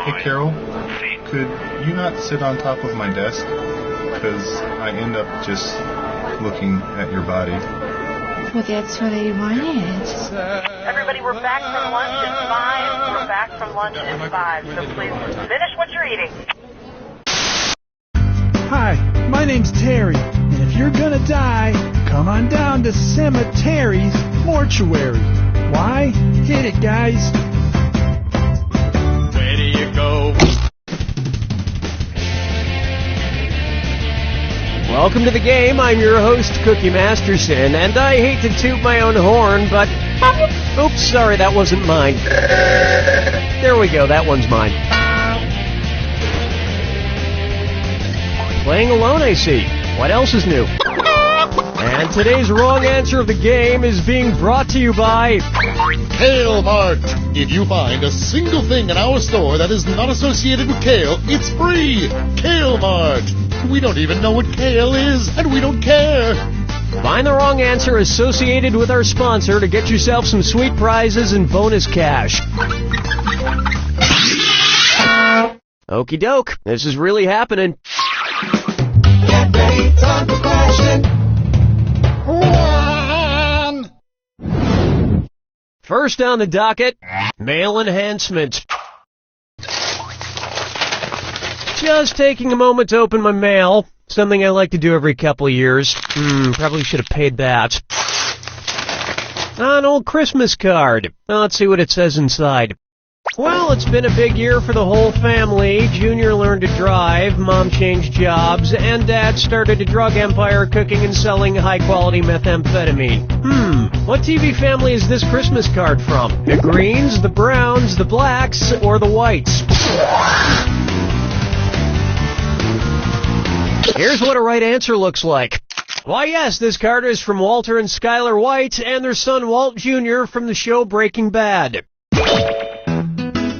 Hey Carol, could you not sit on top of my desk? Because I end up just looking at your body. Well, that's what I wanted. Everybody, we're back from lunch in 5. We're back from lunch in 5. So please finish what you're eating. Hi, my name's Terry, and if you're gonna die, come on down to Cemetery's Mortuary. Why? Hit it, guys. Where do you go? Welcome to the game. I'm your host, Cookie Masterson, and I hate to toot my own horn, but... Oops, sorry, that wasn't mine. There we go, that one's mine. Playing alone, I see. What else is new? And today's wrong answer of the game is being brought to you by... Kale Mart. If you find a single thing in our store that is not associated with kale, it's free. Kale Mart. We don't even know what kale is, and we don't care. Find the wrong answer associated with our sponsor to get yourself some sweet prizes and bonus cash. Okie doke, this is really happening. Get ready, time for question. First on the docket, mail enhancement. Just taking a moment to open my mail. Something I like to do every couple of years. Probably should have paid that. An old Christmas card. Now, let's see what it says inside. Well, it's been a big year for the whole family. Junior learned to drive, Mom changed jobs, and Dad started a drug empire cooking and selling high-quality methamphetamine. What TV family is this Christmas card from? The Greens, the Browns, the Blacks, or the Whites? Here's what a right answer looks like. Why, yes, this card is from Walter and Skylar White and their son Walt Jr. from the show Breaking Bad.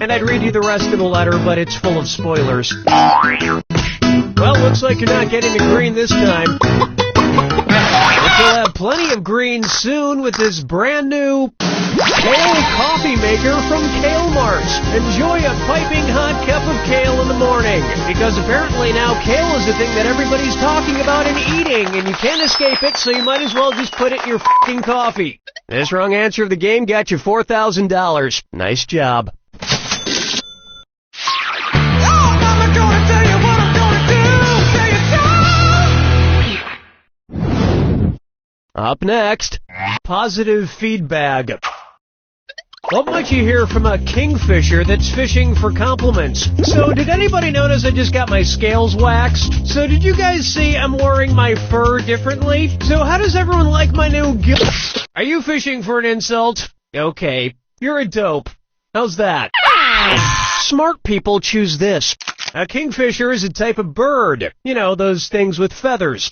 And I'd read you the rest of the letter, but it's full of spoilers. Well, looks like you're not getting the green this time. But you'll have plenty of green soon with this brand new kale coffee maker from Kale Mart. Enjoy a piping hot cup of kale in the morning, because apparently now kale is the thing that everybody's talking about and eating, and you can't escape it, so you might as well just put it in your f***ing coffee. This wrong answer of the game got you $4,000. Nice job. Up next, positive feedback. What might you hear from a kingfisher that's fishing for compliments? So, did anybody notice I just got my scales waxed? So, did you guys see I'm wearing my fur differently? So, how does everyone like my new Are you fishing for an insult? Okay, you're a dope. How's that? Smart people choose this. A kingfisher is a type of bird. You know, those things with feathers.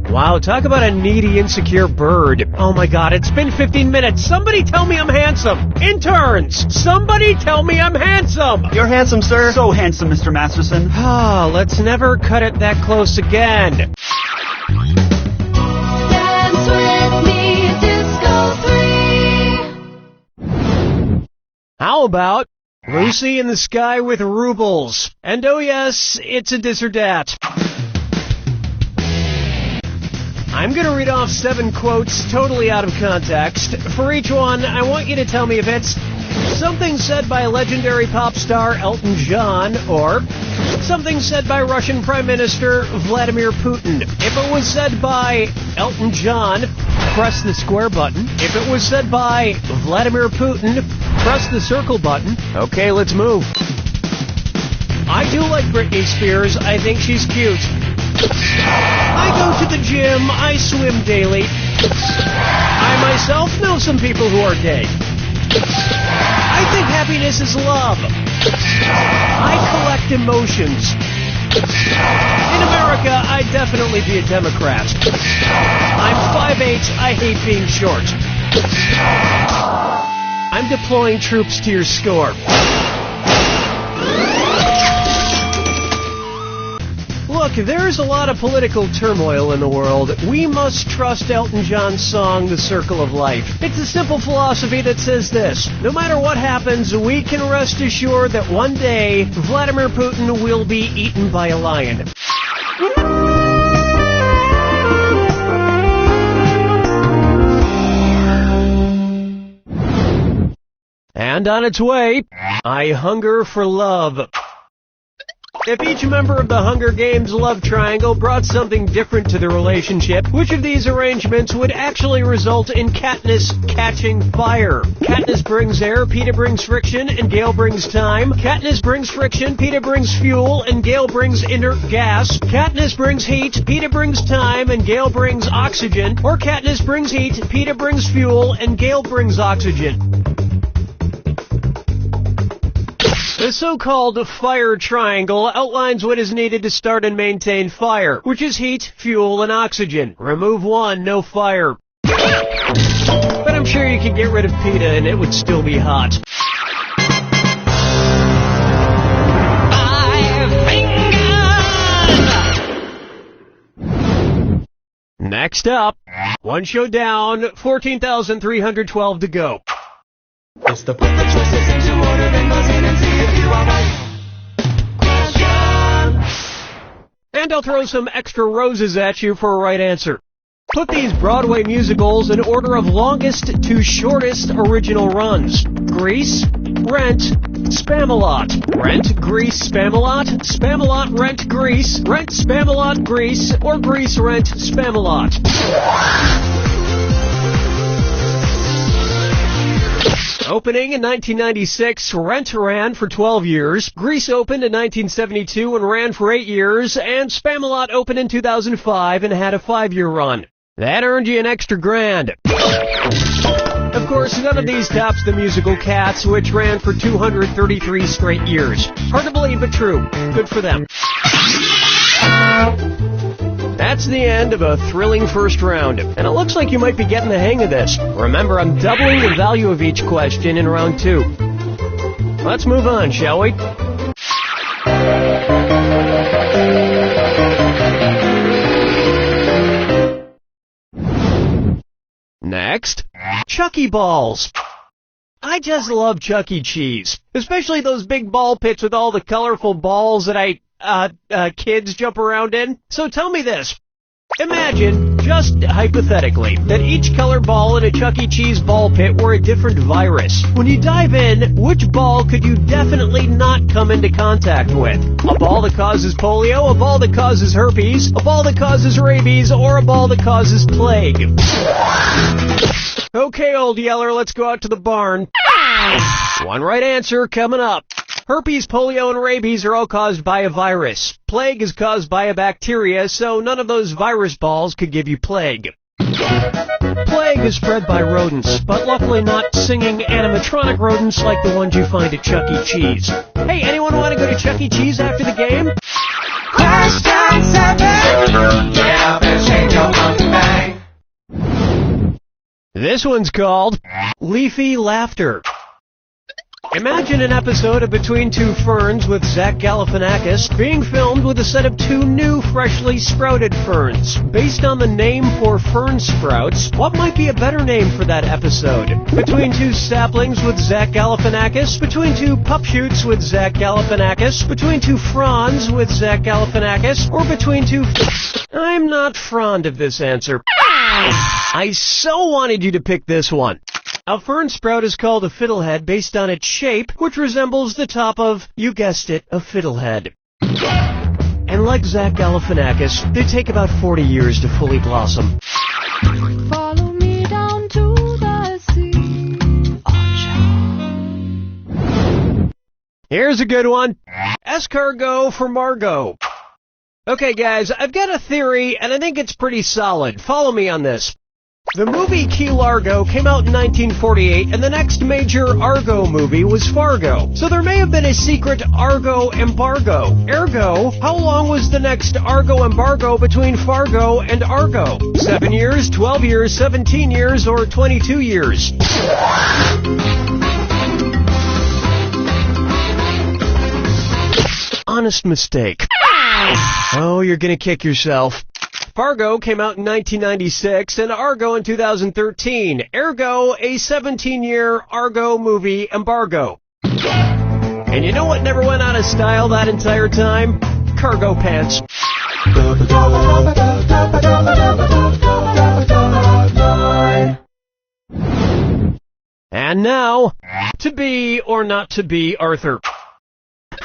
Wow, talk about a needy, insecure bird. Oh my god, it's been 15 minutes. Somebody tell me I'm handsome. Interns, somebody tell me I'm handsome. You're handsome, sir. So handsome, Mr. Masterson. Ah, let's never cut it that close again. Dance with me, Disco 3. How about Lucy in the Sky with Rubles? And oh yes, it's a dis or dat. I'm going to read off 7 quotes totally out of context. For each one, I want you to tell me if it's something said by legendary pop star Elton John or something said by Russian Prime Minister Vladimir Putin. If it was said by Elton John, press the square button. If it was said by Vladimir Putin, press the circle button. Okay, let's move. I do like Britney Spears. I think she's cute. I go to the gym, I swim daily. I myself know some people who are gay. I think happiness is love. I collect emotions. In America, I'd definitely be a Democrat. I'm 5'8", I hate being short. I'm deploying troops to your score. Look, Look, there's a lot of political turmoil in the world. We must trust Elton John's song, The Circle of Life. It's a simple philosophy that says this: no matter what happens, we can rest assured that one day, Vladimir Putin will be eaten by a lion. And on its way, I Hunger for Love. If each member of the Hunger Games love triangle brought something different to the relationship, which of these arrangements would actually result in Katniss catching fire? Katniss brings air, Peeta brings friction, and Gale brings time. Katniss brings friction, Peeta brings fuel, and Gale brings inert gas. Katniss brings heat, Peeta brings time, and Gale brings oxygen. Or Katniss brings heat, Peeta brings fuel, and Gale brings oxygen. The so-called fire triangle outlines what is needed to start and maintain fire, which is heat, fuel, and oxygen. Remove one, no fire. But I'm sure you could get rid of Peeta and it would still be hot. Next up, one show down, 14,312 to go. Just to put the choices into order, then buzz in and see if you are right. Question. And I'll throw some extra roses at you for a right answer. Put these Broadway musicals in order of longest to shortest original runs. Grease, Rent, Spamalot. Rent, Grease, Spamalot. Spamalot, Rent, Grease. Rent, Spamalot, Grease. Or Grease, Rent, Spamalot. Opening in 1996, Rent ran for 12 years, Grease opened in 1972 and ran for 8 years, and Spamalot opened in 2005 and had a 5-year run. That earned you an extra grand. Of course, none of these tops the musical Cats, which ran for 233 straight years. Hard to believe, but true. Good for them. That's the end of a thrilling first round, and it looks like you might be getting the hang of this. Remember, I'm doubling the value of each question in round 2. Let's move on, shall we? Next, Chucky balls. I just love Chuck E. Cheese, especially those big ball pits with all the colorful balls that kids jump around in. So tell me this. Imagine, just hypothetically, that each color ball in a Chuck E. Cheese ball pit were a different virus. When you dive in, which ball could you definitely not come into contact with? A ball that causes polio, a ball that causes herpes, a ball that causes rabies, or a ball that causes plague? Okay, old yeller, let's go out to the barn. One right answer coming up. Herpes, polio, and rabies are all caused by a virus. Plague is caused by a bacteria, so none of those virus balls could give you plague. Plague is spread by rodents, but luckily not singing animatronic rodents like the ones you find at Chuck E. Cheese. Hey, anyone want to go to Chuck E. Cheese after the game? Question 7. Yeah, better change your monkey bang. This one's called Leafy Laughter. Imagine an episode of Between Two Ferns with Zach Galifianakis being filmed with a set of 2 new freshly sprouted ferns. Based on the name for fern sprouts, what might be a better name for that episode? Between 2 saplings with Zach Galifianakis? Between 2 pup shoots with Zach Galifianakis? Between 2 fronds with Zach Galifianakis? Or between 2... I'm not fond of this answer. I so wanted you to pick this one. A fern sprout is called a fiddlehead based on its shape, which resembles the top of, you guessed it, a fiddlehead. And like Zach Galifianakis, they take about 40 years to fully blossom. Follow me down to the sea. Here's a good one. Escargot for Margot. Okay, guys, I've got a theory, and I think it's pretty solid. Follow me on this. The movie Key Largo came out in 1948, and the next major Argo movie was Fargo. So there may have been a secret Argo embargo. Ergo, how long was the next Argo embargo between Fargo and Argo? 7 years, 12 years, 17 years, or 22 years? Honest mistake. Oh, you're gonna kick yourself. Fargo came out in 1996 and Argo in 2013. Ergo, a 17-year Argo movie embargo. And you know what never went out of style that entire time? Cargo pants. And now, to be or not to be Arthur.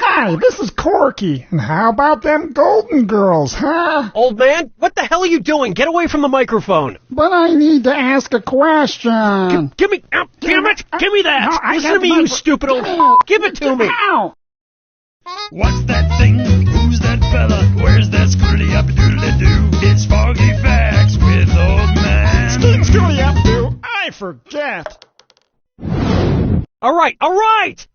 Hi, this is Corky. And how about them Golden Girls, huh? Old man, what the hell are you doing? Get away from the microphone. But I need to ask a question. Give me, damn it, give me that. No, Listen to me, you stupid old... Give it to me. Ow. What's that thing? Who's that fella? Where's that screwly up doodly-doo? It's Foggy Facts with Old Man. Scooty up, do I forget. All right.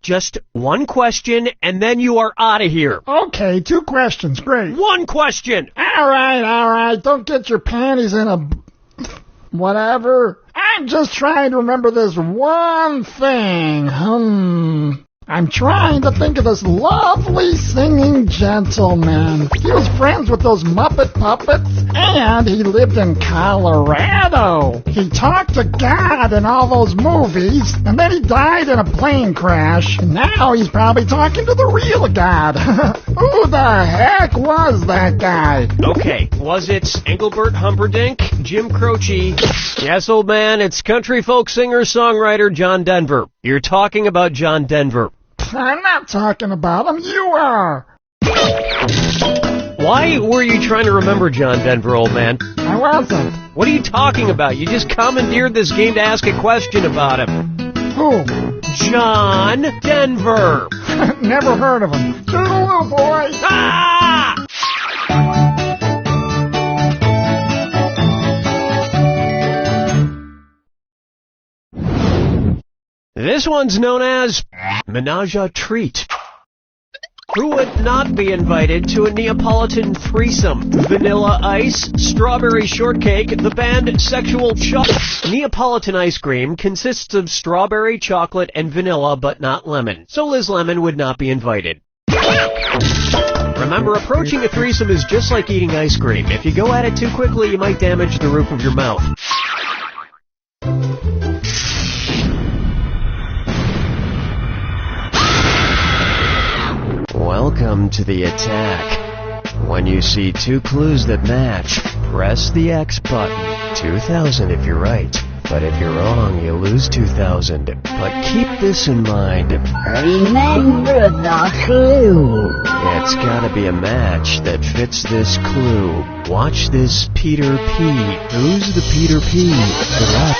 Just one question, and then you are out of here. Okay, 2 questions. Great. One question. All right. Don't get your panties in a... whatever. I'm just trying to remember this one thing. I'm trying to think of this lovely singing gentleman. He was friends with those Muppet puppets, and he lived in Colorado. He talked to God in all those movies, and then he died in a plane crash, and now he's probably talking to the real God. Who the heck was that guy? Okay, was it Engelbert Humperdinck, Jim Croce? Yes, old man, it's country folk singer-songwriter John Denver. You're talking about John Denver. I'm not talking about him. You are. Why were you trying to remember John Denver, old man? I wasn't. What are you talking about? You just commandeered this game to ask a question about him. Who? John Denver. Never heard of him. Toodaloo, boy. Ah! This one's known as Menage a Treat. Who would not be invited to a Neapolitan threesome? Vanilla Ice, Strawberry Shortcake, the band Sexual Chocolate. Neapolitan ice cream consists of strawberry, chocolate, and vanilla, but not lemon. So Liz Lemon would not be invited. Remember, approaching a threesome is just like eating ice cream. If you go at it too quickly, you might damage the roof of your mouth. Welcome to the attack. When you see 2 clues that match, press the X button. 2,000 if you're right. But if you're wrong, you lose 2,000. But keep this in mind. Remember the clue. It's gotta be a match that fits this clue. Watch this Peter P. Who's the Peter P? Good luck.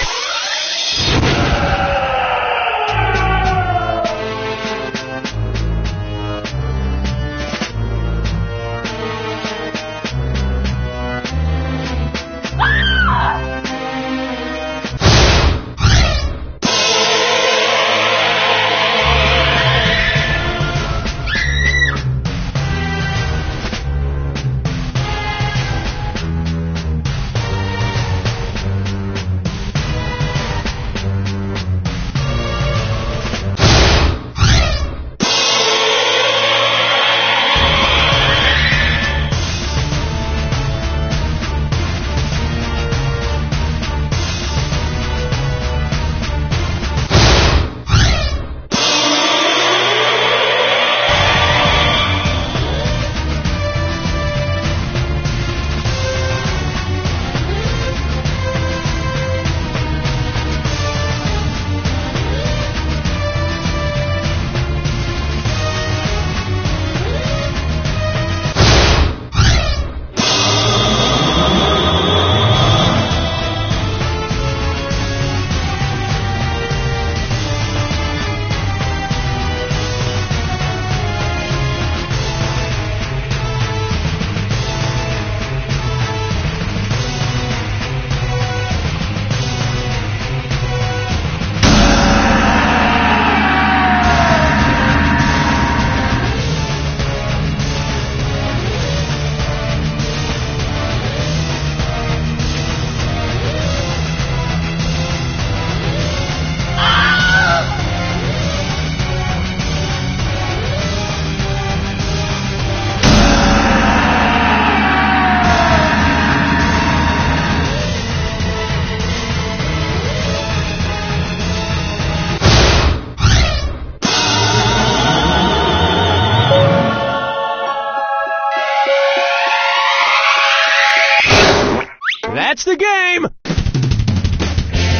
It's the game!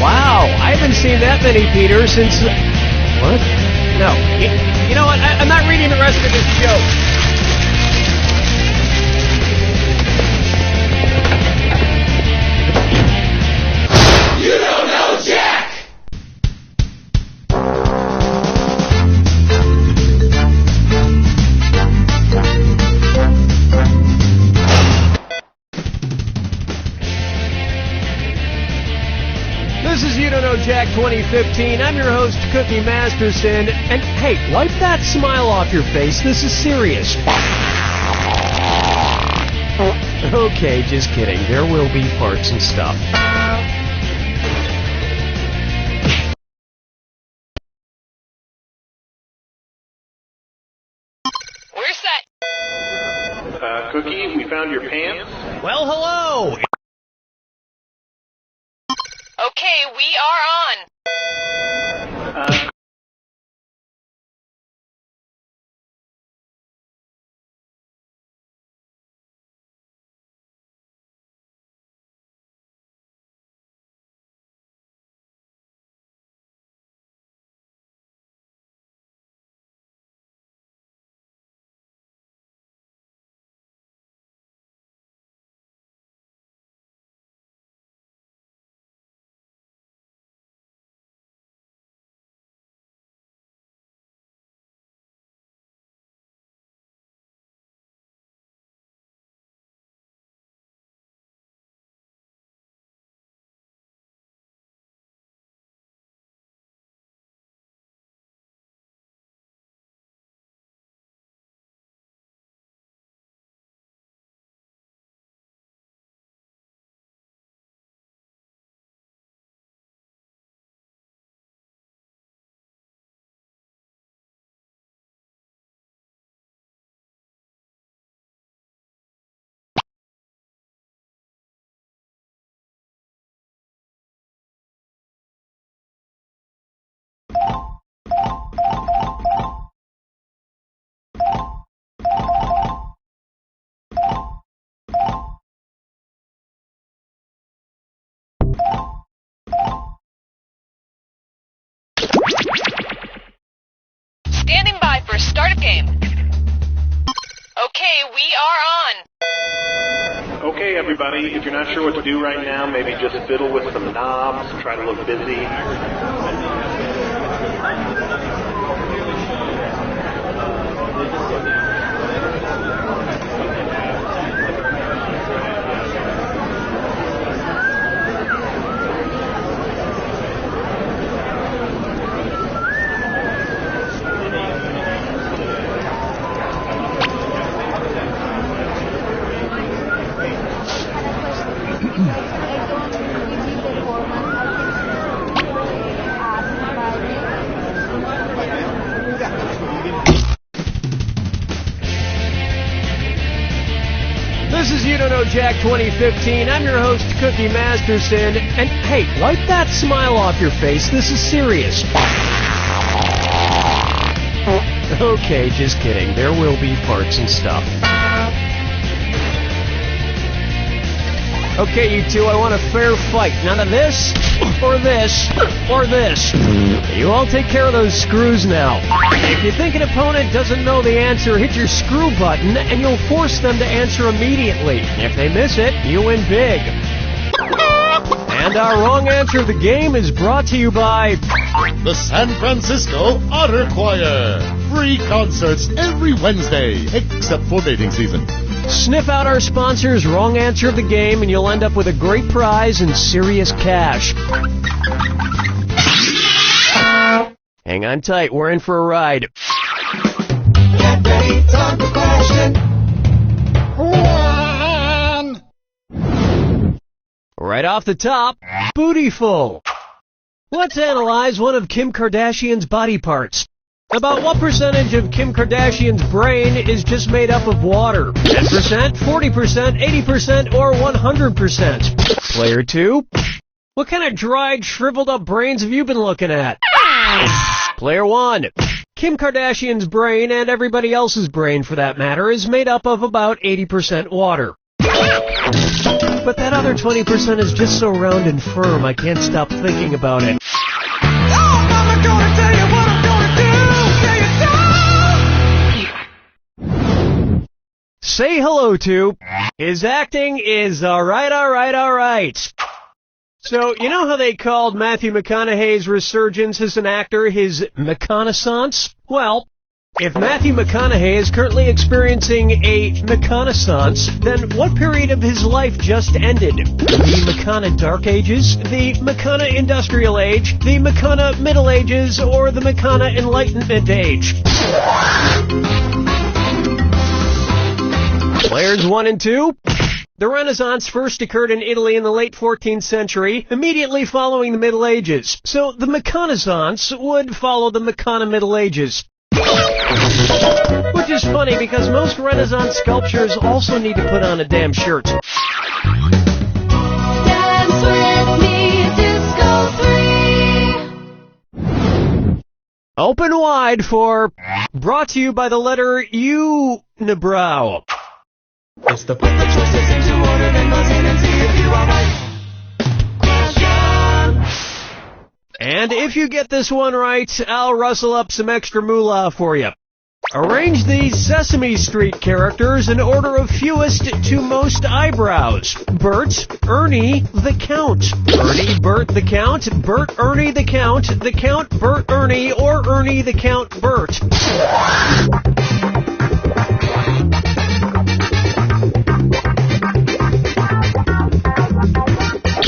Wow, I haven't seen that many Peters since... What? No. You know what? I'm not reading the rest of this joke. You don't know Jack! This is You Don't Know Jack 2015. I'm your host, Cookie Masterson. And hey, wipe that smile off your face. This is serious. Okay, just kidding. There will be farts and stuff. Where's that? Cookie, we found your pants. Well, hello! Okay, we are on. Standing by for start of game. Okay, we are on. Okay, everybody, if you're not sure what to do right now, maybe just fiddle with some knobs, try to look busy. This is You Don't Know Jack 2015. I'm your host, Cookie Masterson. And hey, wipe that smile off your face. This is serious. Okay, just kidding. There will be farts and stuff. Okay, you two, I want a fair fight. None of this, or this, or this. You all take care of those screws now. If you think an opponent doesn't know the answer, hit your screw button, and you'll force them to answer immediately. If they miss it, you win big. And our wrong answer of the game is brought to you by... the San Francisco Otter Choir. Free concerts every Wednesday, except for mating season. Sniff out our sponsor's wrong answer of the game, and you'll end up with a great prize and serious cash. Hang on tight, we're in for a ride. Get ready, time for question. One. Right off the top, bootyful. Let's analyze one of Kim Kardashian's body parts. About what percentage of Kim Kardashian's brain is just made up of water? 10%, 40%, 80%, or 100%? Player 2, what kind of dried, shriveled up brains have you been looking at? Player 1, Kim Kardashian's brain, and everybody else's brain for that matter, is made up of about 80% water. But that other 20% is just so round and firm, I can't stop thinking about it. Say hello to. His acting is alright. So, you know how they called Matthew McConaughey's resurgence as an actor his McConaissance? Well, if Matthew McConaughey is currently experiencing a McConaissance, then what period of his life just ended? The McCona Dark Ages, the McCona Industrial Age, the McCona Middle Ages, or the McCona Enlightenment Age? Players 1 and 2. The Renaissance first occurred in Italy in the late 14th century, immediately following the Middle Ages. So the McConaissance would follow the McCona Middle Ages. Which is funny because most Renaissance sculptures also need to put on a damn shirt. Dance with me, Disco 3. Open wide for brought to you by the letter U, Unibrow. It's the put the choices into order, then buzz in and see if you are right. Question. And if you get this one right, I'll rustle up some extra moolah for you. Arrange these Sesame Street characters in order of fewest to most eyebrows. Bert, Ernie, the Count. Ernie, Bert, the Count. Bert, Ernie, the Count. The Count, Bert, Ernie, or Ernie, the Count, Bert.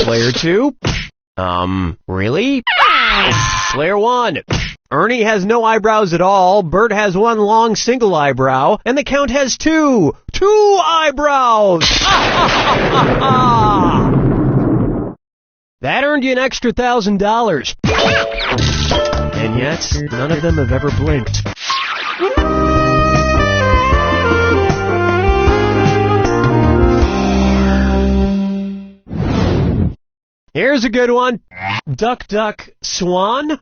Player 2. Really? Player 1. Ernie has no eyebrows at all, Bert has one long single eyebrow, and the Count has two eyebrows! That earned you an extra $1,000. And yet, none of them have ever blinked. Here's a good one. Duck, Duck, Swan.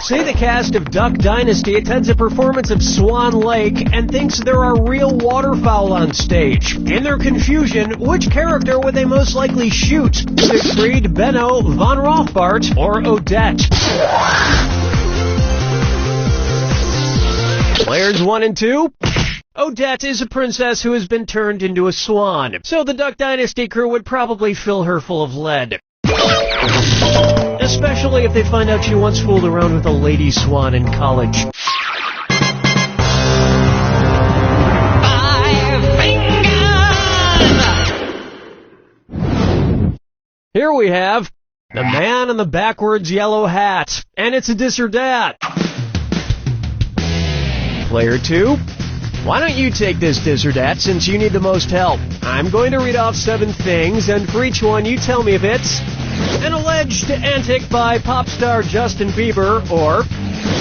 Say the cast of Duck Dynasty attends a performance of Swan Lake and thinks there are real waterfowl on stage. In their confusion, which character would they most likely shoot? Siegfried, Benno, Von Rothbart, or Odette? Players 1 and 2. Odette is a princess who has been turned into a swan, so the Duck Dynasty crew would probably fill her full of lead. Especially if they find out she once fooled around with a lady swan in college. Here we have the man in the backwards yellow hat, and it's a dis or dat. Player 2. Why don't you take this dis or dat since you need the most help? I'm going to read off 7 things, and for each one you tell me if it's an alleged antic by pop star Justin Bieber or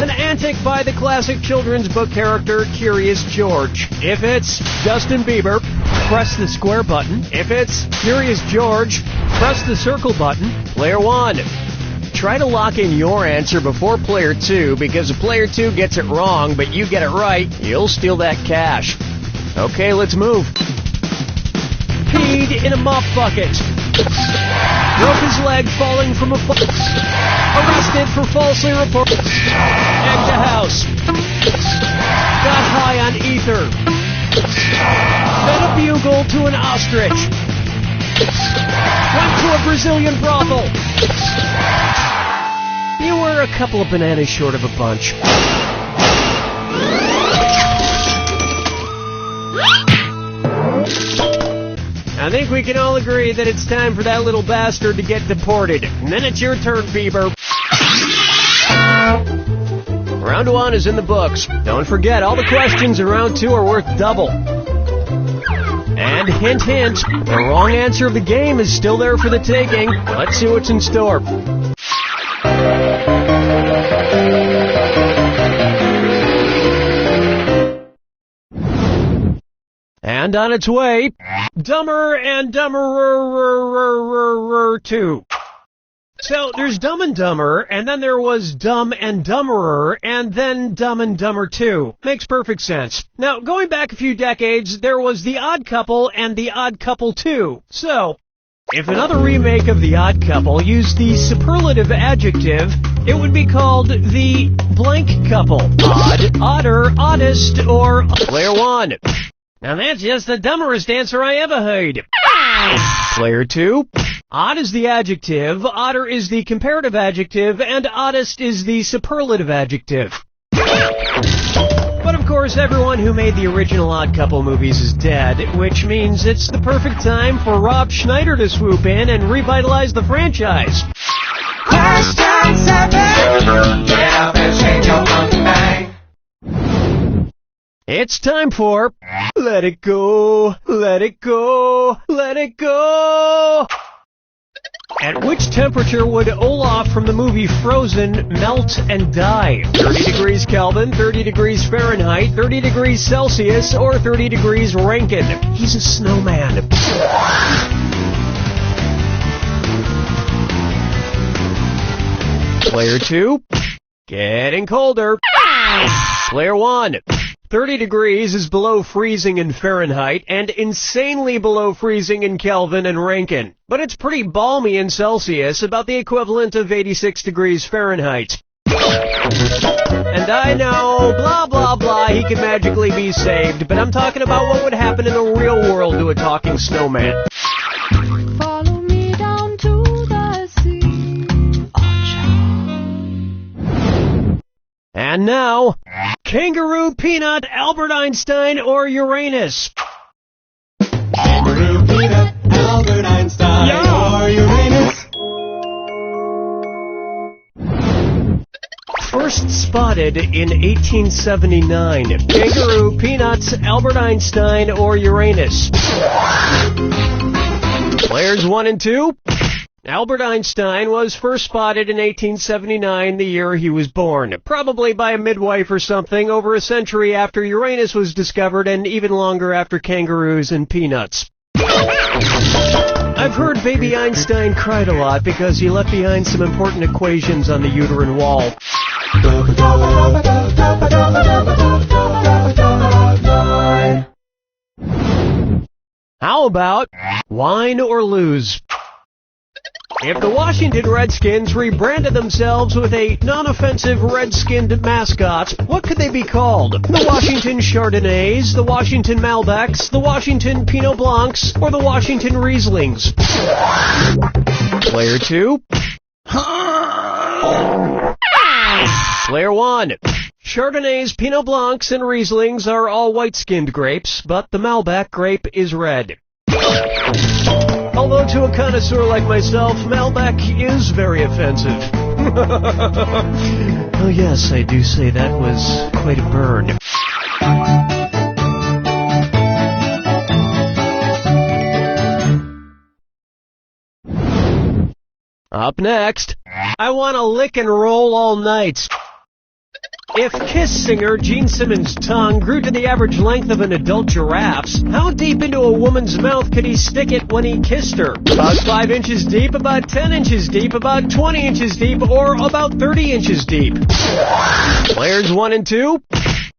an antic by the classic children's book character Curious George. If it's Justin Bieber, press the square button. If it's Curious George, press the circle button. Player 1. Try to lock in your answer before Player 2, because if Player 2 gets it wrong, but you get it right, you'll steal that cash. Okay, let's move. Peed in a mop bucket. Broke his leg falling from a arrested for falsely reporting. Egged a house. Got high on ether. Fed a bugle to an ostrich. Went to a Brazilian brothel. You were a couple of bananas short of a bunch. I think we can all agree that it's time for that little bastard to get deported. And then it's your turn, Bieber. Round 1 is in the books. Don't forget, all the questions in round 2 are worth double. And hint, hint, the wrong answer of the game is still there for the taking. Let's see what's in store. And on its way, Dumber and Dumberer 2. So there's Dumb and Dumber, and then there was Dumb and Dumberer, and then Dumb and Dumber 2. Makes perfect sense. Now, going back a few decades, there was The Odd Couple and The Odd Couple 2. So, if another remake of The Odd Couple used the superlative adjective, it would be called The Blank Couple. Odd, odder, oddest, or Player 1. Now that's just the dumberest answer I ever heard. Player 2. Odd is the adjective, odder is the comparative adjective, and oddest is the superlative adjective. But of course, everyone who made the original Odd Couple movies is dead, which means it's the perfect time for Rob Schneider to swoop in and revitalize the franchise. Question 7. Get up and shake your monkey bang. It's time for Let It Go, Let It Go, Let It Go! At which temperature would Olaf from the movie Frozen melt and die? 30 degrees Kelvin, 30 degrees Fahrenheit, 30 degrees Celsius, or 30 degrees Rankine? He's a snowman. Player 2, getting colder. Player 1, 30 degrees is below freezing in Fahrenheit and insanely below freezing in Kelvin and Rankine. But it's pretty balmy in Celsius, about the equivalent of 86 degrees Fahrenheit. And I know, blah blah blah, he can magically be saved, but I'm talking about what would happen in the real world to a talking snowman. Follow me down to the sea. And now, Kangaroo, Peanut, Albert Einstein, or Uranus? Kangaroo, Peanut, Albert Einstein, or Uranus. First spotted in 1879. Kangaroo, Peanuts, Albert Einstein, or Uranus? Players 1 and 2. Albert Einstein was first spotted in 1879, the year he was born. Probably by a midwife or something, over a century after Uranus was discovered and even longer after kangaroos and peanuts. I've heard baby Einstein cried a lot because he left behind some important equations on the uterine wall. How about wine or lose? If the Washington Redskins rebranded themselves with a non-offensive red-skinned mascot, what could they be called? The Washington Chardonnays, the Washington Malbecs, the Washington Pinot Blancs, or the Washington Rieslings? Player 2. Player 1. Chardonnays, Pinot Blancs, and Rieslings are all white-skinned grapes, but the Malbec grape is red. Although to a connoisseur like myself, Malbec is very offensive. Oh yes, I do say that was quite a burn. Up next, I want to lick and roll all night. If Kiss singer Gene Simmons' tongue grew to the average length of an adult giraffe's, how deep into a woman's mouth could he stick it when he kissed her? About 5 inches deep, about 10 inches deep, about 20 inches deep, or about 30 inches deep? Players 1 and 2.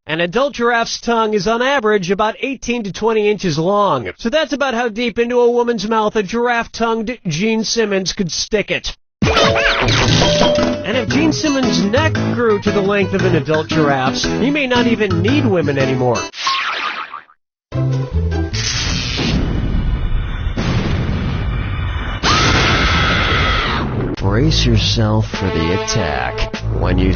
An adult giraffe's tongue is on average about 18 to 20 inches long. So that's about how deep into a woman's mouth a giraffe-tongued Gene Simmons could stick it. And if Gene Simmons' neck grew to the length of an adult giraffe's, he may not even need women anymore. Brace yourself for the attack. When you...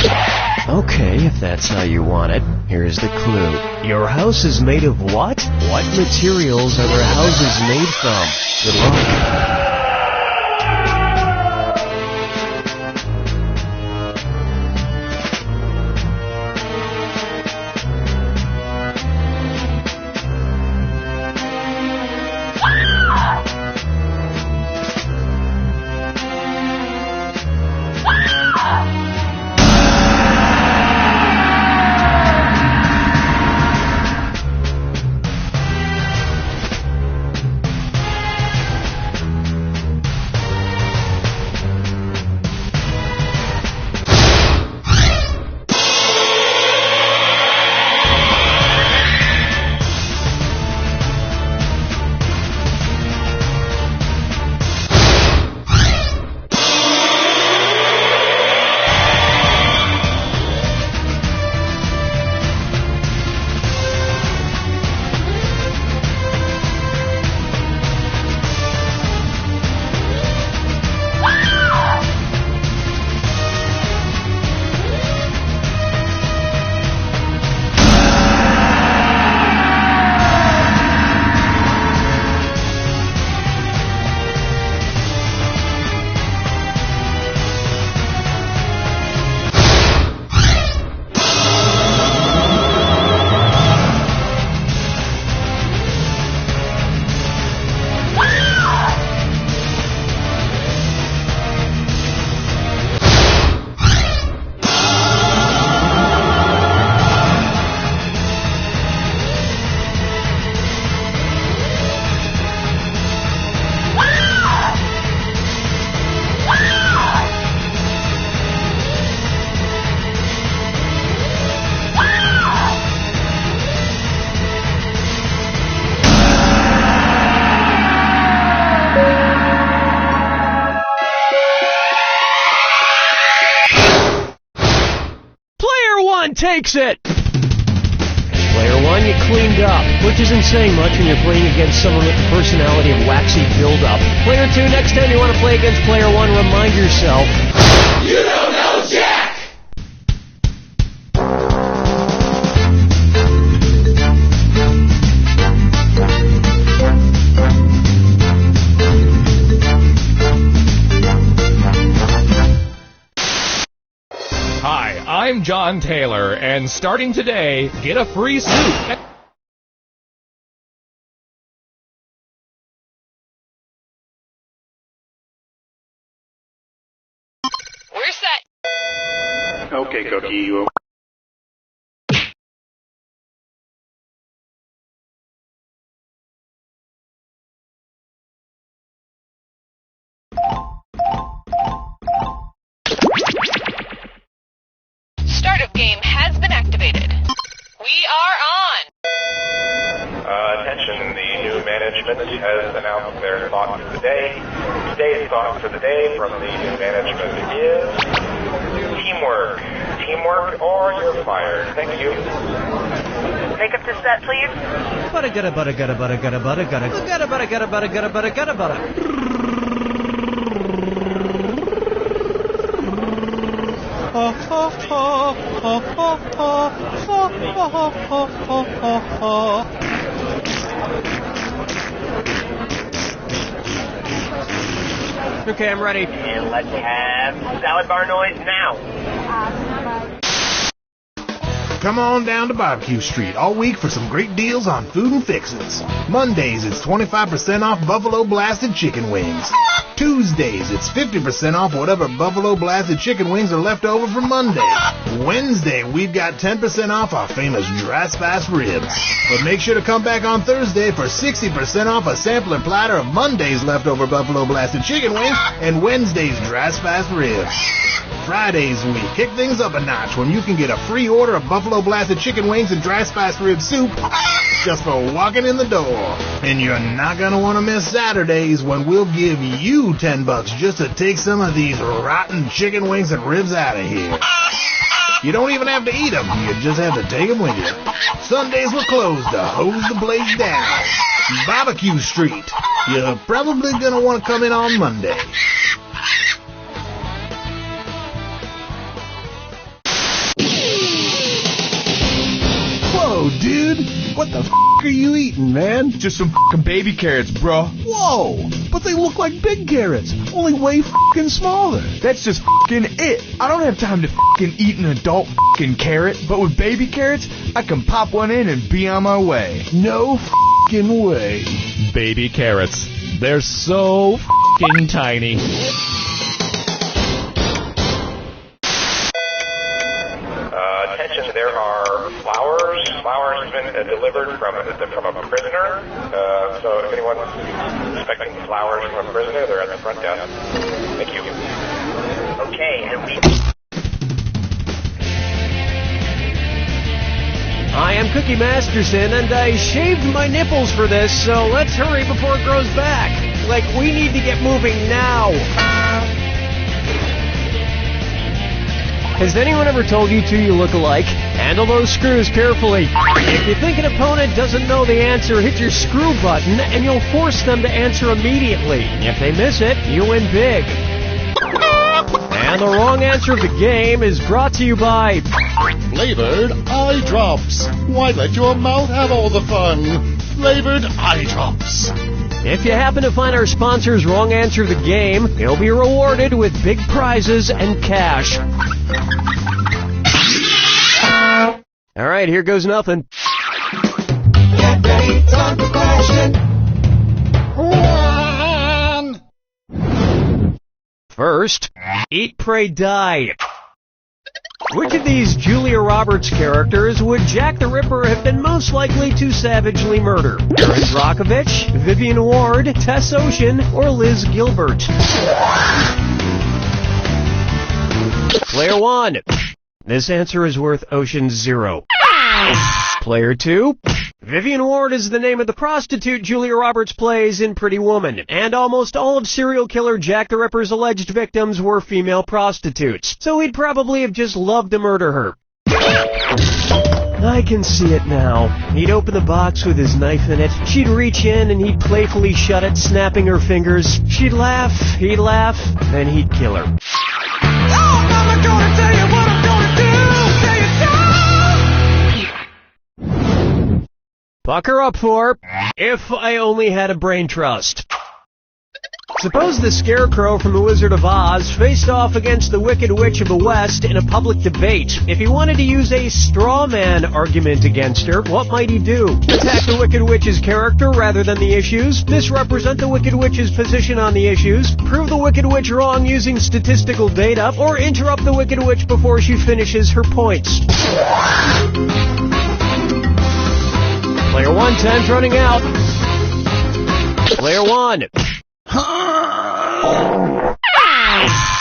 Okay, if that's how you want it, here's the clue. Your house is made of what? What materials are their houses made from? Good luck. takes it! Player 1, you cleaned up, which isn't saying much when you're playing against someone with the personality of waxy build-up. Player 2, next time you want to play against Player 1, remind yourself, you don't know Jack! Hi, I'm John Taylor, and starting today, get a free suit. We're set. Okay, Cookie, you... Startup game has been activated. We are on. Attention, the new management has announced their thought for the day. Today's thought for the day from the new management is teamwork. Teamwork or you're fired. Thank you. Make up to set, please. Butta gutta butta gutta butta gutta butta gutta gutta butta gutta butta gutta butta gutta butta. Okay, I'm ready. And let's have salad bar noise now. Come on down to Barbecue Street all week for some great deals on food and fixins'. Mondays, it's 25% off Buffalo Blasted Chicken Wings. Tuesdays, it's 50% off whatever Buffalo Blasted Chicken Wings are left over from Monday. Wednesday, we've got 10% off our famous dry spice ribs. But make sure to come back on Thursday for 60% off a sampler platter of Monday's leftover Buffalo Blasted Chicken Wings and Wednesday's dry spice ribs. Fridays, we kick things up a notch when you can get a free order of Buffalo Blasted Chicken Wings and dry spice rib soup just for walking in the door. And you're not going to want to miss Saturdays when we'll give you $10 just to take some of these rotten chicken wings and ribs out of here. You don't even have to eat them. You just have to take them with you. Sundays we're closed to hose the place down. Barbecue Street. You're probably going to want to come in on Monday. Whoa, dude! What the f*** are you eating, man? Just some f***ing baby carrots, bro. Whoa! But they look like big carrots, only way f***ing smaller. That's just f***ing it. I don't have time to f***ing eat an adult f***ing carrot, but with baby carrots, I can pop one in and be on my way. No f***ing way. Baby carrots. They're so f***ing tiny. Attention, there are flowers. Flowers have been delivered from a prisoner. So if anyone's expecting flowers from a prisoner, they're at the front desk. Thank you. Okay, and we... I am Cookie Masterson, and I shaved my nipples for this, so let's hurry before it grows back. Like, we need to get moving now. Has anyone ever told you two you look alike? Handle those screws carefully. If you think an opponent doesn't know the answer, hit your screw button, and you'll force them to answer immediately. If they miss it, you win big. And the wrong answer of the game is brought to you by... Flavored eye drops. Why let your mouth have all the fun? Flavored eye drops. If you happen to find our sponsor's wrong answer of the game, you'll be rewarded with big prizes and cash. All right, here goes nothing. Get ready, time for question. One. First, Eat, Pray, Die. Which of these Julia Roberts characters would Jack the Ripper have been most likely to savagely murder? Erin Brockovich, Vivian Ward, Tess Ocean, or Liz Gilbert? Player 1. This answer is worth Ocean 0. Player 2. Vivian Ward is the name of the prostitute Julia Roberts plays in Pretty Woman, and almost all of serial killer Jack the Ripper's alleged victims were female prostitutes, so he'd probably have just loved to murder her. I can see it now. He'd open the box with his knife in it. She'd reach in and he'd playfully shut it, snapping her fingers. She'd laugh, he'd laugh, then he'd kill her. Oh, Mama, gonna tell you what I'm gonna do. Tell you so. Pucker up for If I Only Had a Brain Trust. Suppose the Scarecrow from The Wizard of Oz faced off against the Wicked Witch of the West in a public debate. If he wanted to use a straw man argument against her, what might he do? Attack the Wicked Witch's character rather than the issues? Misrepresent the Wicked Witch's position on the issues? Prove the Wicked Witch wrong using statistical data? Or interrupt the Wicked Witch before she finishes her points? Player 1, time's running out. Player 1.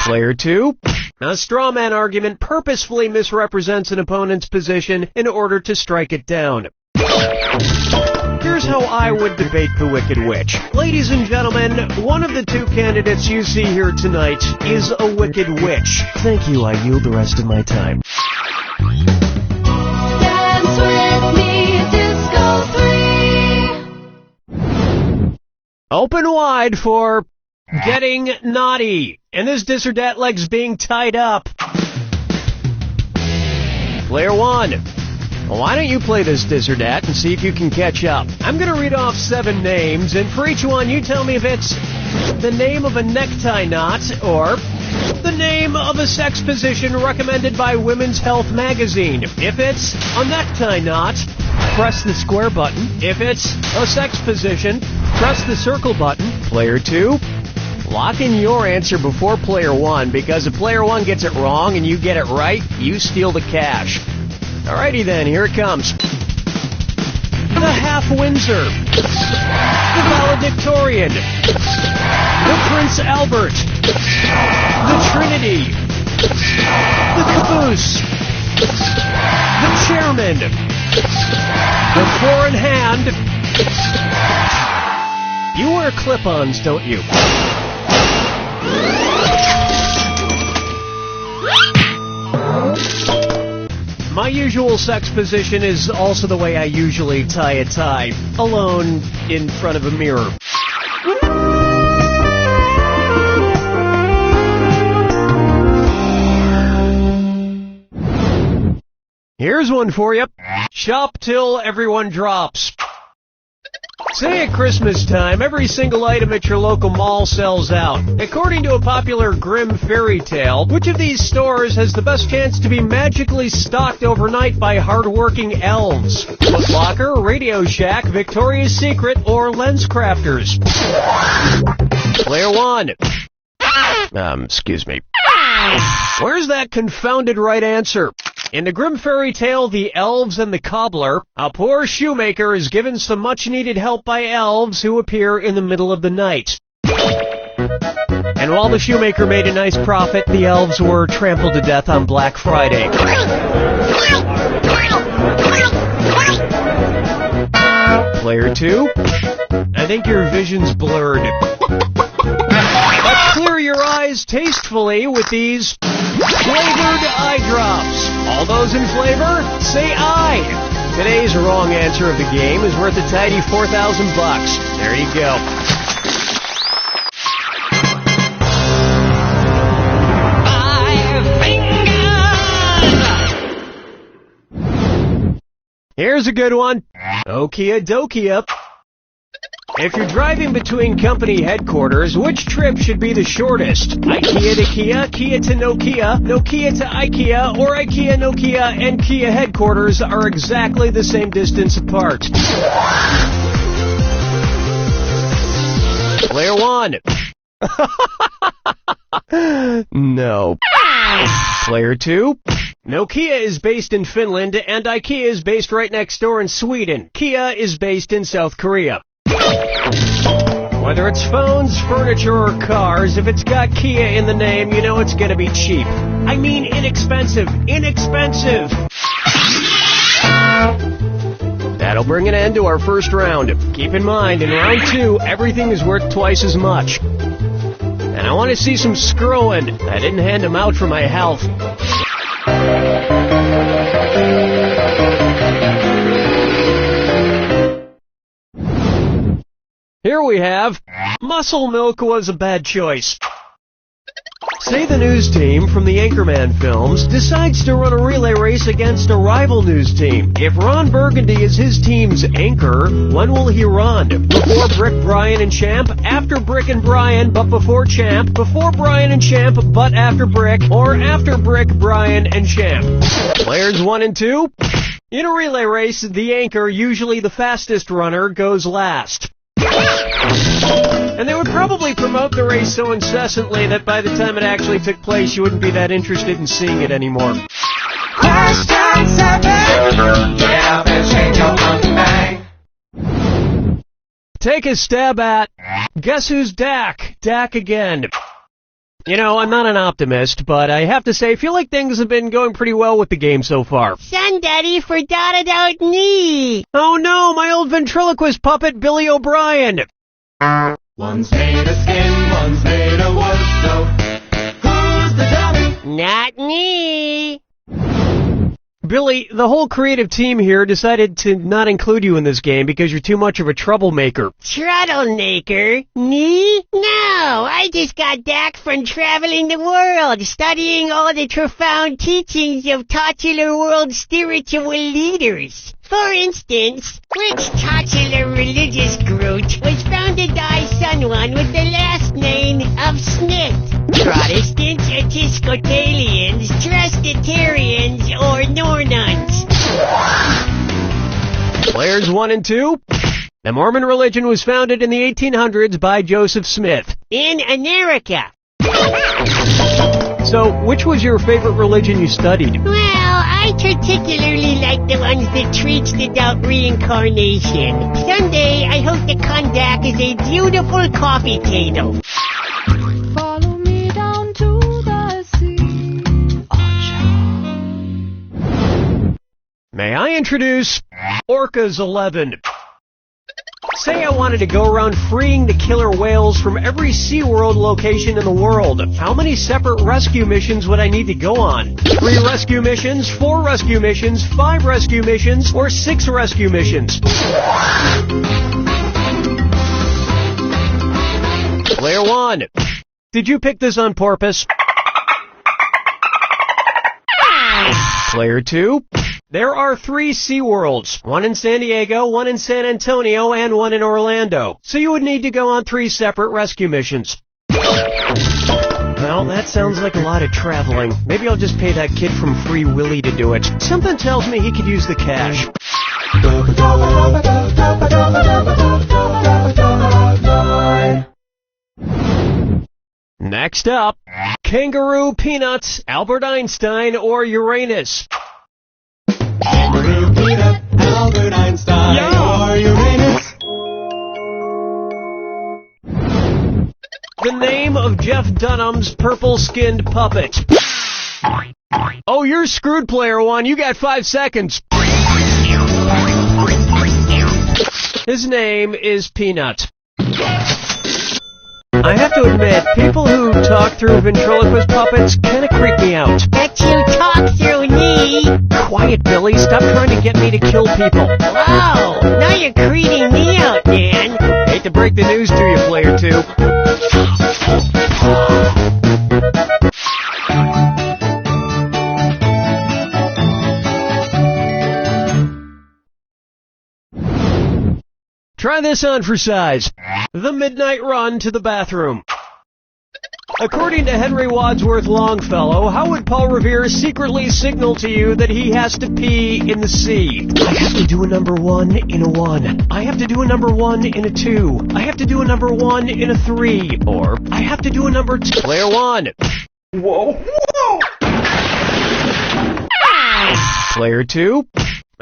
Player 2. A straw man argument purposefully misrepresents an opponent's position in order to strike it down. Here's how I would debate the Wicked Witch. Ladies and gentlemen, one of the two candidates you see here tonight is a Wicked Witch. Thank you, I yield the rest of my time. Dance with me, Disco 3. Open wide for Getting Naughty. And this dis or dat leg's being tied up. Player 1. Why don't you play this dis or dat and see if you can catch up? I'm going to read off 7 names, and for each one you tell me if it's the name of a necktie knot or the name of a sex position recommended by Women's Health magazine. If it's a necktie knot, press the square button. If it's a sex position, press the circle button. Player 2, lock in your answer before Player 1, because if Player 1 gets it wrong and you get it right, you steal the cash. Alrighty then, here it comes. The Half Windsor, the Valedictorian, the Prince Albert, the Trinity, the Caboose, the Chairman, the Four in Hand. You wear clip-ons, don't you? My usual sex position is also the way I usually tie a tie, alone in front of a mirror. Here's one for you. Shop till everyone drops. Say at Christmas time, every single item at your local mall sells out. According to a popular grim fairy tale, which of these stores has the best chance to be magically stocked overnight by hardworking elves? Foot Locker, Radio Shack, Victoria's Secret, or Lens Crafters? Player 1. Excuse me. Where's that confounded right answer? In the grim fairy tale, The Elves and the Cobbler, a poor shoemaker is given some much-needed help by elves who appear in the middle of the night. And while the shoemaker made a nice profit, the elves were trampled to death on Black Friday. Player 2, I think your vision's blurred. But clear your eyes tastefully with these flavored eye drops. All those in flavor, say aye. Today's wrong answer of the game is worth a tidy $4,000. There you go. Here's a good one. Okia dokia. If you're driving between company headquarters, which trip should be the shortest? IKEA to Kia, Kia to Nokia, Nokia to IKEA, or IKEA, Nokia, and Kia headquarters are exactly the same distance apart. Player 1. No. Player 2. Nokia is based in Finland, and IKEA is based right next door in Sweden. Kia is based in South Korea. Whether it's phones, furniture, or cars, if it's got Kia in the name, you know it's gonna be cheap. I mean inexpensive. Inexpensive! That'll bring an end to our first round. Keep in mind, in round 2, everything is worth twice as much. And I want to see some screwing. I didn't hand them out for my health. Here we have, muscle milk was a bad choice. Say the news team from the Anchorman films decides to run a relay race against a rival news team. If Ron Burgundy is his team's anchor, when will he run? Before Brick, Brian, and Champ? After Brick and Brian, but before Champ? Before Brian and Champ, but after Brick? Or after Brick, Brian, and Champ? Players 1 and 2? In a relay race, the anchor, usually the fastest runner, goes last. And they would probably promote the race so incessantly that by the time it actually took place, you wouldn't be that interested in seeing it anymore. Question 7. Get up and shake your monkey bang. Take a stab at, guess who's Dak? Dak again. You know, I'm not an optimist, but I have to say, I feel like things have been going pretty well with the game so far. Son, Daddy forgot about me. Oh no, my old ventriloquist puppet, Billy O'Brien. One's made of skin, one's made of wood, so who's the dummy? Not me. Billy, the whole creative team here decided to not include you in this game because you're too much of a troublemaker. Troublemaker? Me? No, I just got back from traveling the world, studying all the profound teachings of titular world spiritual leaders. For instance, which titular religious group was founded by someone with the last name of Smith? Protestants, Episcopalians, Presbyterians, or Nornuns? Players 1 and 2? The Mormon religion was founded in the 1800s by Joseph Smith. In America. So, which was your favorite religion you studied? Well, I particularly like the ones that preach about reincarnation. Someday, I hope to come back as a beautiful coffee table. Follow me down to the sea. May I introduce Orcas 11? Say I wanted to go around freeing the killer whales from every SeaWorld location in the world. How many separate rescue missions would I need to go on? 3 rescue missions, 4 rescue missions, 5 rescue missions, or 6 rescue missions? Player 1. Did you pick this on purpose? Player 2. There are 3 SeaWorlds, 1 in San Diego, 1 in San Antonio, and 1 in Orlando. So you would need to go on 3 separate rescue missions. Well, that sounds like a lot of traveling. Maybe I'll just pay that kid from Free Willy to do it. Something tells me he could use the cash. Next up, Kangaroo, Peanuts, Albert Einstein, or Uranus? Kangaroo, Peanut, Albert Einstein, or Uranus. The name of Jeff Dunham's purple-skinned puppet. Oh, you're screwed, Player 1. You got 5 seconds. His name is Peanut. I have to admit, people who talk through ventriloquist puppets kind of creep me out. Bet you talk through me. Quiet, Billy. Stop trying to get me to kill people. Wow, now you're creeping me out, man. Hate to break the news to you, Player 2. Try this on for size. The midnight run to the bathroom. According to Henry Wadsworth Longfellow, how would Paul Revere secretly signal to you that he has to pee in the sea? I have to do a number 1 in a 1. I have to do a number 1 in a 2. I have to do a number 1 in a 3. Or, I have to do a number 2. Player 1. Whoa, whoa! Player 2.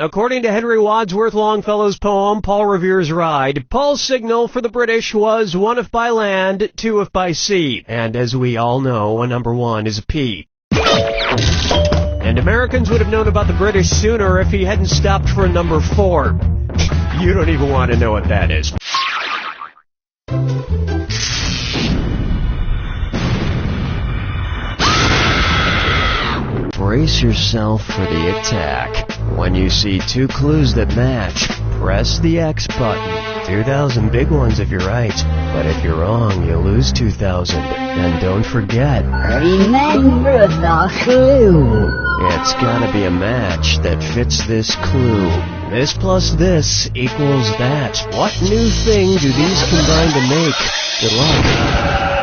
According to Henry Wadsworth Longfellow's poem, Paul Revere's Ride, Paul's signal for the British was 1 if by land, 2 if by sea. And as we all know, a number 1 is a P. And Americans would have known about the British sooner if he hadn't stopped for a number 4. You don't even want to know what that is. Brace yourself for the attack. When you see 2 clues that match, press the X button. 2,000 big ones if you're right, but if you're wrong, you lose 2,000. And don't forget, Remember the clue. it's gotta be a match that fits this clue. This plus this equals that. What new thing do these combine to make? Good luck.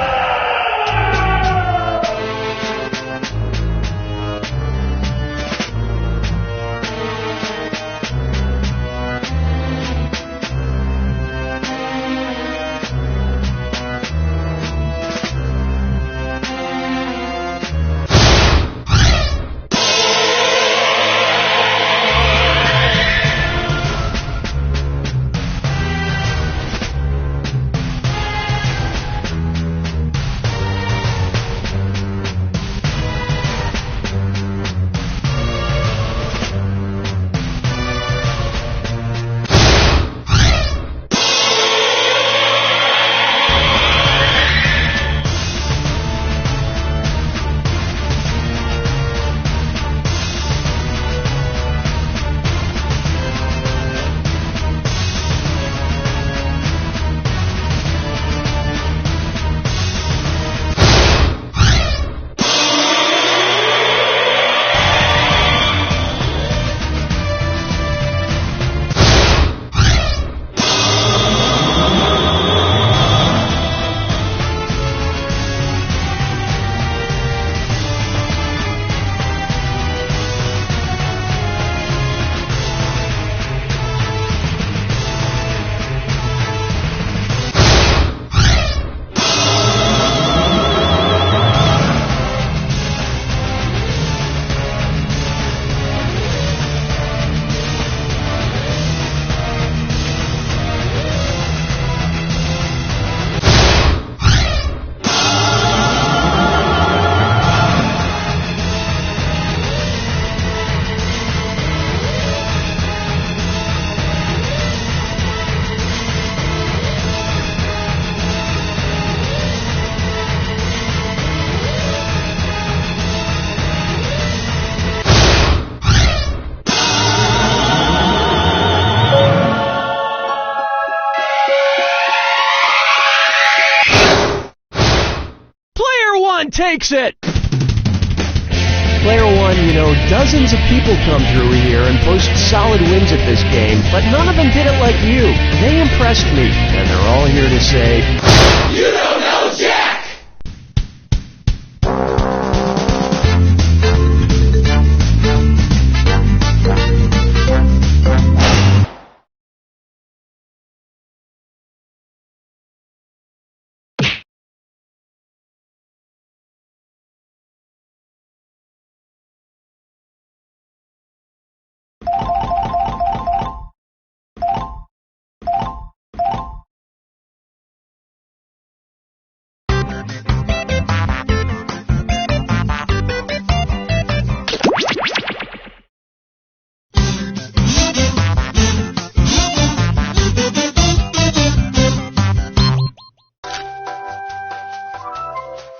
Takes it! Player 1, you know, dozens of people come through here and post solid wins at this game, but none of them did it like you. They impressed me, and they're all here to say, "You don't know Jack!"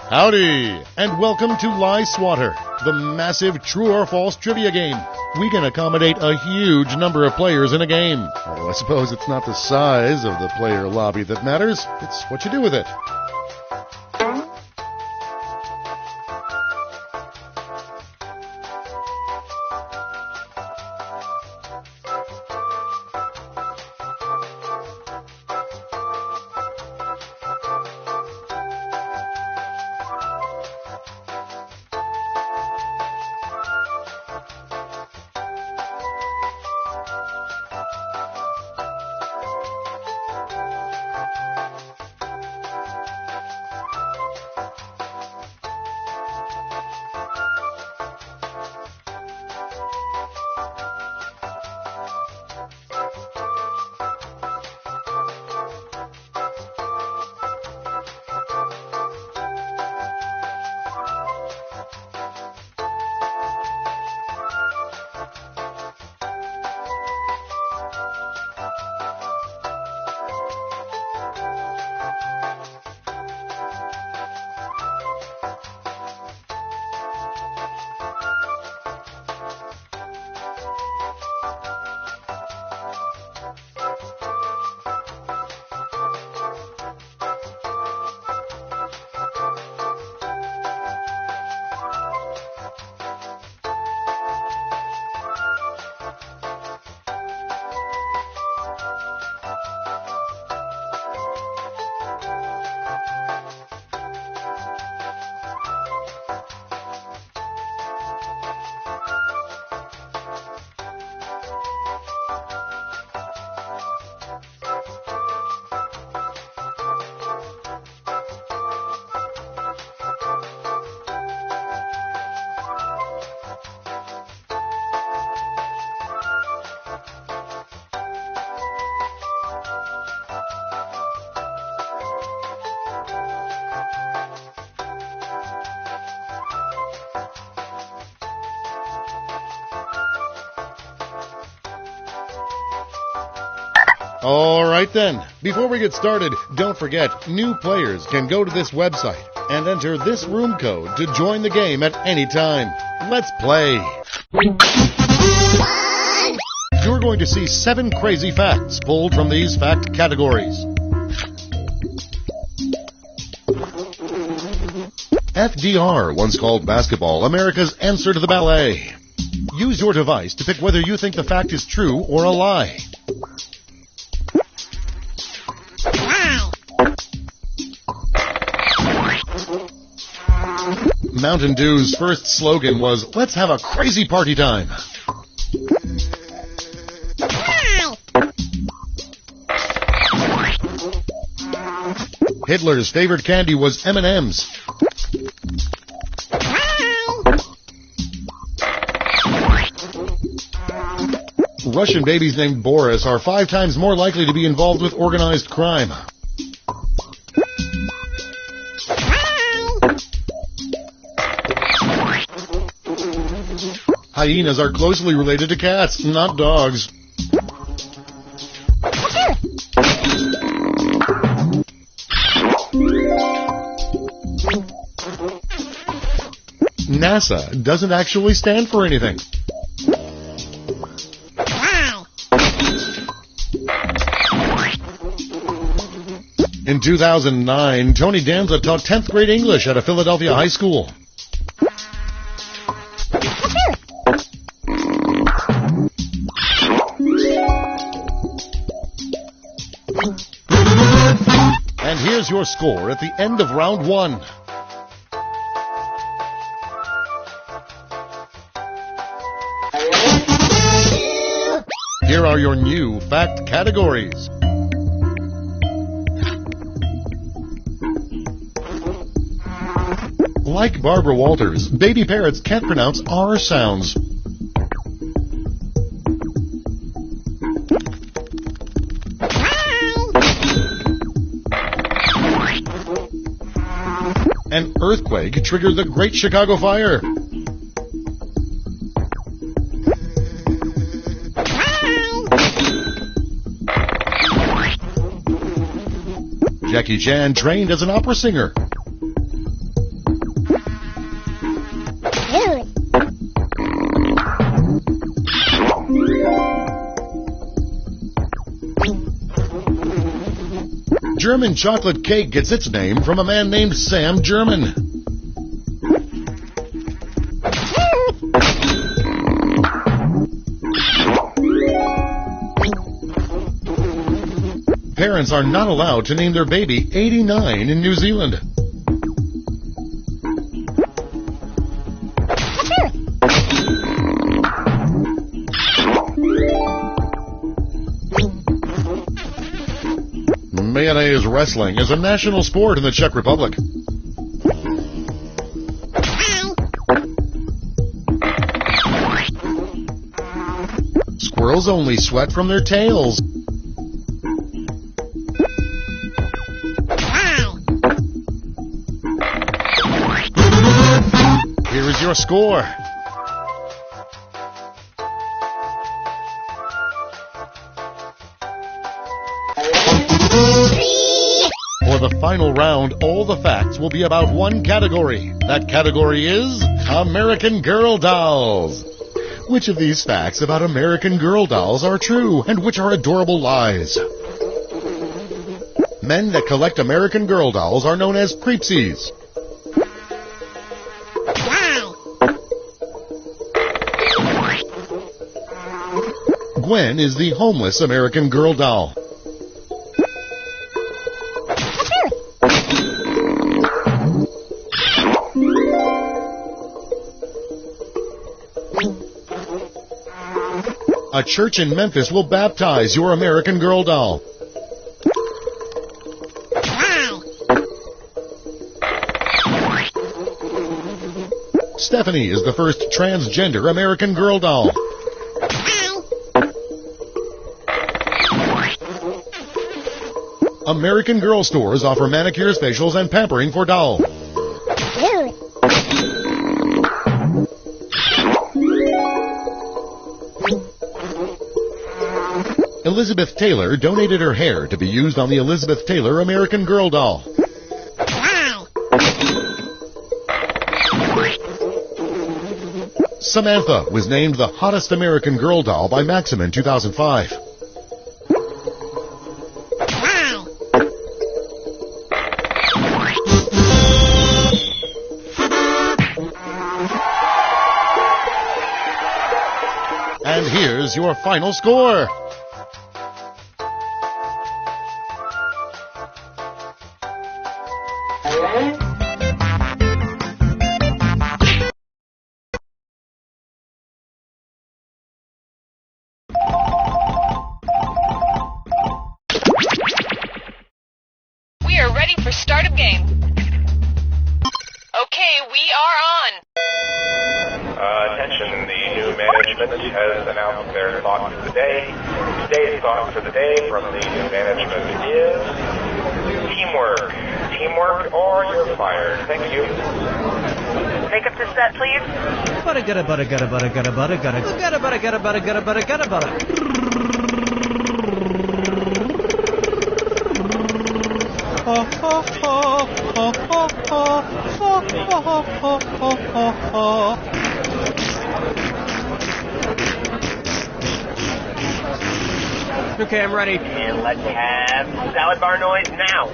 Howdy, and welcome to Lie Swatter, the massive true or false trivia game. We can accommodate a huge number of players in a game. Although I suppose it's not the size of the player lobby that matters, it's what you do with it. All right then. Before we get started, don't forget, new players can go to this website and enter this room code to join the game at any time. Let's play. You're going to see 7 crazy facts pulled from these fact categories. FDR once called basketball America's answer to the ballet. Use your device to pick whether you think the fact is true or a lie. Mountain Dew's first slogan was, "Let's have a crazy party time." Hitler's favorite candy was M&M's. Russian babies named Boris are 5 times more likely to be involved with organized crime. Hyenas are closely related to cats, not dogs. NASA doesn't actually stand for anything. In 2009, Tony Danza taught 10th grade English at a Philadelphia high school. And here's your score at the end of round 1. Here are your new fact categories. Like Barbara Walters, baby parrots can't pronounce R sounds. An earthquake triggered the Great Chicago Fire. Jackie Chan trained as an opera singer. German chocolate cake gets its name from a man named Sam German. Parents are not allowed to name their baby 89 in New Zealand. Mayonnaise wrestling is a national sport in the Czech Republic. Squirrels only sweat from their tails. Here is your score. For the final round, all the facts will be about one category. That category is American Girl Dolls. Which of these facts about American Girl Dolls are true, and which are adorable lies? Men that collect American Girl Dolls are known as creepsies. Gwen is the homeless American Girl doll. A church in Memphis will baptize your American Girl doll. Stephanie is the first transgender American Girl doll. American Girl stores offer manicures, facials, and pampering for dolls. Elizabeth Taylor donated her hair to be used on the Elizabeth Taylor American Girl doll. Samantha was named the hottest American Girl doll by Maxim in 2005. And here's your final score. We are ready for start of game. Okay, we are on. Attention, the new management has announced their thought for the day. Today's thought for the day from the new management is teamwork. Teamwork or you're fired. Thank you. Make up the set, please. Butta gutta butta gutta butta gutta butta gutta gutta butta gutta butta gutta butta gutta butta. Okay, I'm ready. And let's have salad bar noise now.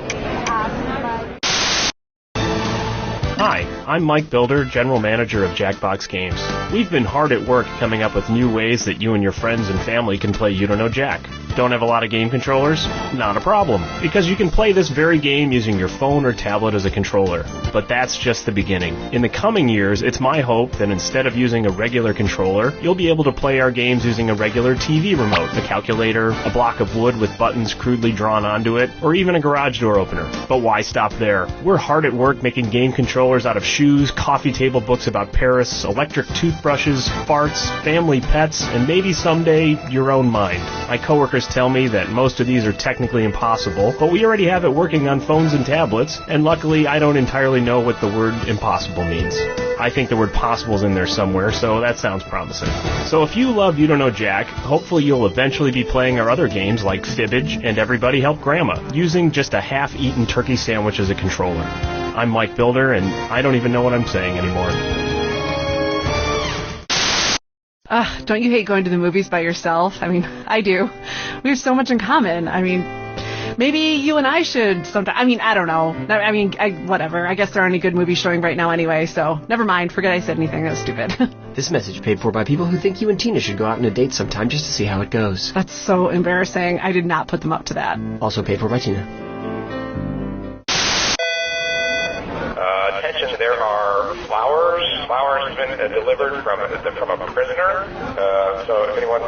Hi, I'm Mike Builder, General Manager of Jackbox Games. We've been hard at work coming up with new ways that you and your friends and family can play You Don't Know Jack. Don't have a lot of game controllers? Not a problem, because you can play this very game using your phone or tablet as a controller. But that's just the beginning. In the coming years, it's my hope that instead of using a regular controller, you'll be able to play our games using a regular TV remote, a calculator, a block of wood with buttons crudely drawn onto it, or even a garage door opener. But why stop there? We're hard at work making game controllers out of shoes, coffee table books about Paris, electric toothbrushes, farts, family pets, and maybe someday your own mind. My coworkers tell me that most of these are technically impossible, but we already have it working on phones and tablets, and luckily I don't entirely know what the word impossible means. I think the word possible is in there somewhere, so that sounds promising. So if you love You Don't Know Jack, hopefully you'll eventually be playing our other games like Fibbage and Everybody Help Grandma, using just a half-eaten turkey sandwich as a controller. I'm Mike Builder, and I don't even know what I'm saying anymore. Don't you hate going to the movies by yourself? I mean, I do. We have so much in common. I mean, maybe you and I should sometime. I mean, I don't know. I mean, whatever. I guess there aren't any good movies showing right now anyway, so never mind. Forget I said anything. That was stupid. This message paid for by people who think you and Tina should go out on a date sometime just to see how it goes. That's so embarrassing. I did not put them up to that. Also paid for by Tina. Attention, there are flowers. Flowers have been delivered from a prisoner. So if anyone's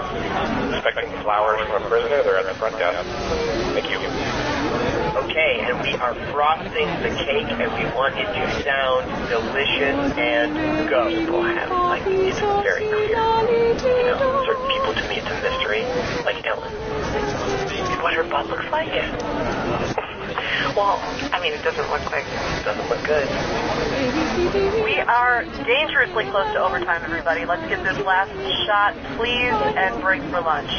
expecting flowers from a prisoner, they're at the front desk. Thank you. Okay, and we are frosting the cake, and we want it to sound delicious and go. People have, like, it's very clear. You know, certain people, to me, it's a mystery. Like Ellen. What her butt looks like? Well, I mean, it doesn't look good. We are dangerously close to overtime, everybody. Let's get this last shot, please, and break for lunch.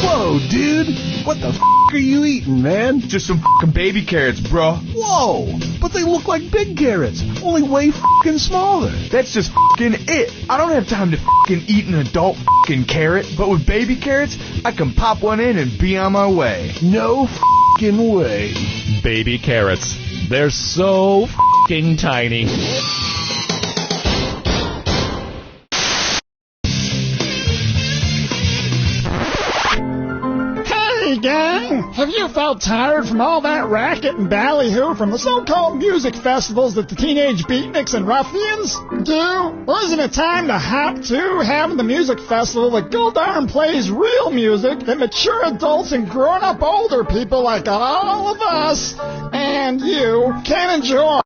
Whoa, dude! What the f*** are you eating, man? Just some f***ing baby carrots, bro. Whoa! But they look like big carrots, only way f***ing smaller. That's just f***ing it. I don't have time to f***ing eat an adult f***ing carrot, but with baby carrots, I can pop one in and be on my way. No f***ing way. Baby carrots. They're so f***ing tiny. Hey, gang! Have you felt tired from all that racket and ballyhoo from the so-called music festivals that the teenage beatniks and ruffians do? Well, isn't it time to hop to having the music festival that Goldarn plays real music that mature adults and grown-up older people like all of us and you can enjoy?